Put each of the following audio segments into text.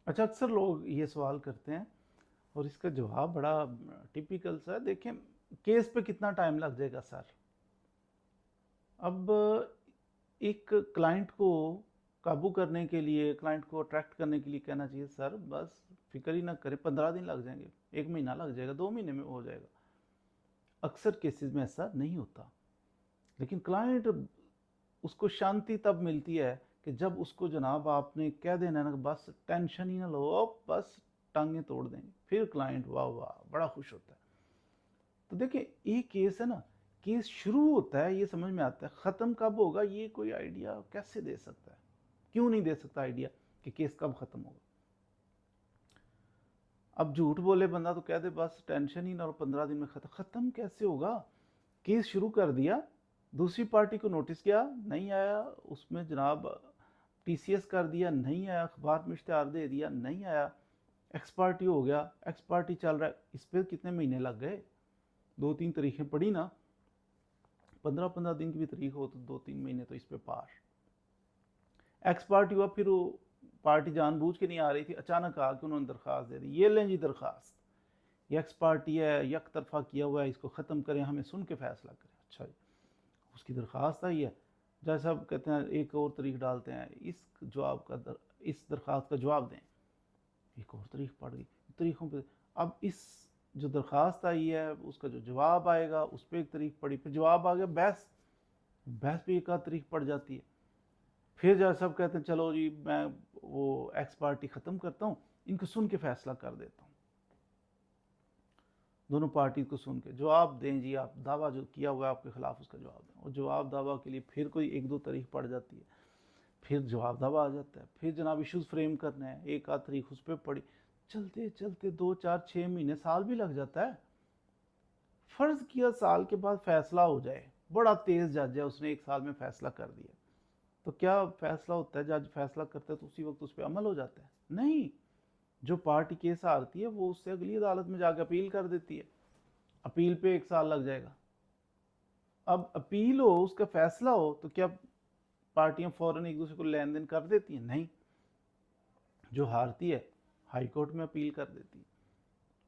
अच्छा, अक्सर लोग ये सवाल करते हैं और इसका जवाब बड़ा टिपिकल सा है। देखें, केस पे कितना टाइम लग जाएगा सर? अब एक क्लाइंट को काबू करने के लिए, क्लाइंट को अट्रैक्ट करने के लिए कहना चाहिए सर बस फिक्र ही ना करें, 15 दिन लग जाएंगे, 1 महीना लग जाएगा, 2 महीने में हो जाएगा। अक्सर केसेस में ऐसा नहीं होता, लेकिन क्लाइंट, उसको शांति तब मिलती है कि जब उसको जनाब आपने कह देना ना, बस टेंशन ही ना लो, बस टांगे तोड़ देंगे, फिर क्लाइंट वाह वाह बड़ा खुश होता है। तो देखिए, ये केस है ना, केस शुरू होता है ये समझ में आता है, ख़त्म कब होगा ये कोई आइडिया कैसे दे सकता है? क्यों नहीं दे सकता आइडिया कि केस कब ख़त्म होगा? अब झूठ बोले बंदा तो कह दे बस टेंशन ही ना लो, 15 दिन में ख़त्म कैसे होगा? केस शुरू कर दिया, दूसरी पार्टी को नोटिस किया, नहीं आया, उसमें जनाब टीसीएस कर दिया, नहीं आया, अखबार में इश्तिहार दे दिया, नहीं आया, एक्स पार्टी हो गया, एक्स पार्टी चल रहा है, इस पर कितने महीने लग गए? 2-3 तारीखें पड़ी ना, 15-15 दिन की भी तारीख हो तो 2-3 महीने तो इस पे पार। एक्स पार्टी हुआ, फिर वो पार्टी जानबूझ के नहीं आ रही थी, अचानक आके उन्होंने दरख्वास्त दे दी, ये लें जी दरख्वास्त, ये एक्स पार्टी है, यक तरफा किया हुआ है, इसको ख़त्म करें, हमें सुन के फैसला करें। अच्छा जी, उसकी दरख्वास्त आई है, जज साहब कहते हैं एक और तारीख डालते हैं, इस दरख्वास्त का जवाब दें, एक और तारीख पड़ गई, तारीखों पे अब इस जो दरख्वास्त आई है उसका जो जवाब आएगा उस पर एक तारीख पड़ी, फिर जवाब आ गया, बहस बहस पे एक आध तारीख पड़ जाती है। फिर जज साहब कहते हैं चलो जी मैं वो एक्स पार्टी ख़त्म करता हूँ, इनको सुन के फैसला कर देता हूँ। दोनों पार्टी को सुन के जवाब दें जी, आप दावा जो किया हुआ है आपके खिलाफ उसका जवाब दें, और जवाब दावा के लिए फिर कोई 1-2 तारीख पड़ जाती है, फिर जवाब दावा आ जाता है, फिर जनाब इश्यूज़ फ्रेम करने हैं, एक आध तारीख उस पर पड़ी, चलते चलते 2-4-6 महीने, साल भी लग जाता है। फ़र्ज़ किया साल के बाद फैसला हो जाए, बड़ा तेज़ जज है, उसने 1 साल में फैसला कर दिया, तो क्या फैसला होता है? जज फैसला करता है तो उसी वक्त उस पर अमल हो जाता है? नहीं, जो पार्टी केस हारती है वो उससे अगली अदालत में जाकर अपील कर देती है, अपील पे 1 साल लग जाएगा। अब अपील हो, उसका फैसला हो, तो क्या पार्टियां फौरन एक दूसरे को लेन देन कर देती हैं? नहीं, जो हारती है हाई कोर्ट में अपील कर देती है,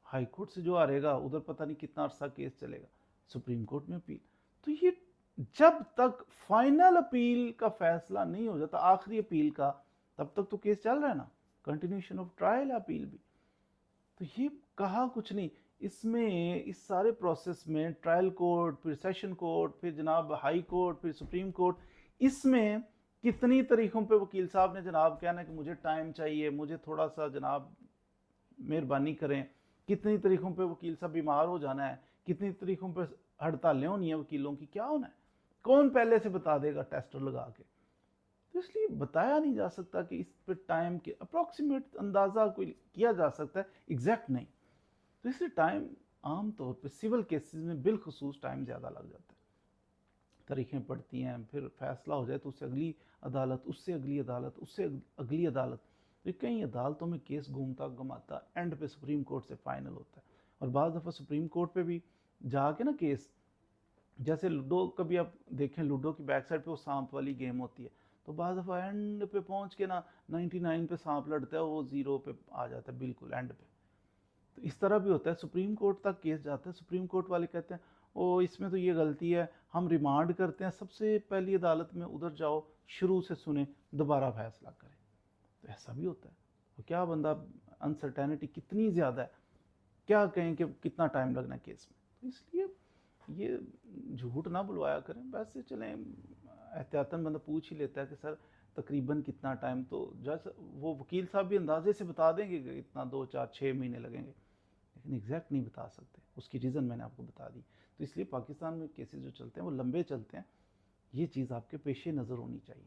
हाई कोर्ट से जो हारेगा उधर पता नहीं कितना अरसा केस चलेगा, सुप्रीम कोर्ट में अपील। तो ये जब तक फाइनल अपील का फैसला नहीं हो जाता, आखिरी अपील का, तब तक तो केस चल रहा है ना, कंटिन्यूशन ऑफ ट्रायल है अपील भी। तो ये कहा कुछ नहीं, इसमें इस सारे प्रोसेस में ट्रायल कोर्ट, फिर सेशन कोर्ट, फिर जनाब हाई कोर्ट, फिर सुप्रीम कोर्ट, इसमें कितनी तारीखों पे वकील साहब ने जनाब कहना कि मुझे टाइम चाहिए, मुझे थोड़ा सा जनाब मेहरबानी करें, कितनी तारीखों पे वकील साहब बीमार हो जाना है, कितनी तारीखों पे हड़तालें होनी है वकीलों की, क्या होना है, कौन पहले से बता देगा टेस्टर लगा के? तो इसलिए बताया नहीं जा सकता कि इस पे टाइम के अप्रॉक्सीमेट अंदाज़ा कोई किया जा सकता है, एग्जैक्ट नहीं। तो इसलिए टाइम आम तौर पे सिविल केसेस में बिलखसूस टाइम ज़्यादा लग जाता है, तारीखें पड़ती हैं, फिर फैसला हो जाए तो उससे अगली अदालत, उससे अगली अदालत, उससे अगली अदालत, तो कई अदालतों में केस घूमता घुमाता एंड पे सुप्रीम कोर्ट से फाइनल होता है। और बाद दफ़ा सुप्रीम कोर्ट पे भी जाके ना केस, जैसे लूडो, कभी आप देखें लूडो की बैक साइड पे वो सांप वाली गेम होती है, तो बाद दफ़ा एंड पे पहुंच के ना 99 पे सांप लड़ता है, वो 0 पे आ जाता है बिल्कुल एंड पे। तो इस तरह भी होता है, सुप्रीम कोर्ट तक केस जाता है, सुप्रीम कोर्ट वाले कहते हैं ओ इसमें तो ये गलती है, हम रिमांड करते हैं, सबसे पहली अदालत में उधर जाओ, शुरू से सुने, दोबारा फैसला करें। तो ऐसा भी होता है। तो क्या बंदा, अनसर्टेनिटी कितनी ज़्यादा है, क्या कहें कि कितना टाइम लगना है केस में? तो इसलिए ये झूठ ना बुलवाया करें, वैसे चलें एहतियातन बंदा पूछ ही लेता है कि सर तकरीबन कितना टाइम, तो जज वो वकील साहब भी अंदाजे से बता देंगे कि इतना 2-4-6 महीने लगेंगे, लेकिन एग्जैक्ट नहीं बता सकते, उसकी रीज़न मैंने आपको बता दी। तो इसलिए पाकिस्तान में केसेस जो चलते हैं वो लंबे चलते हैं, ये चीज़ आपके पेशे नज़र होनी चाहिए।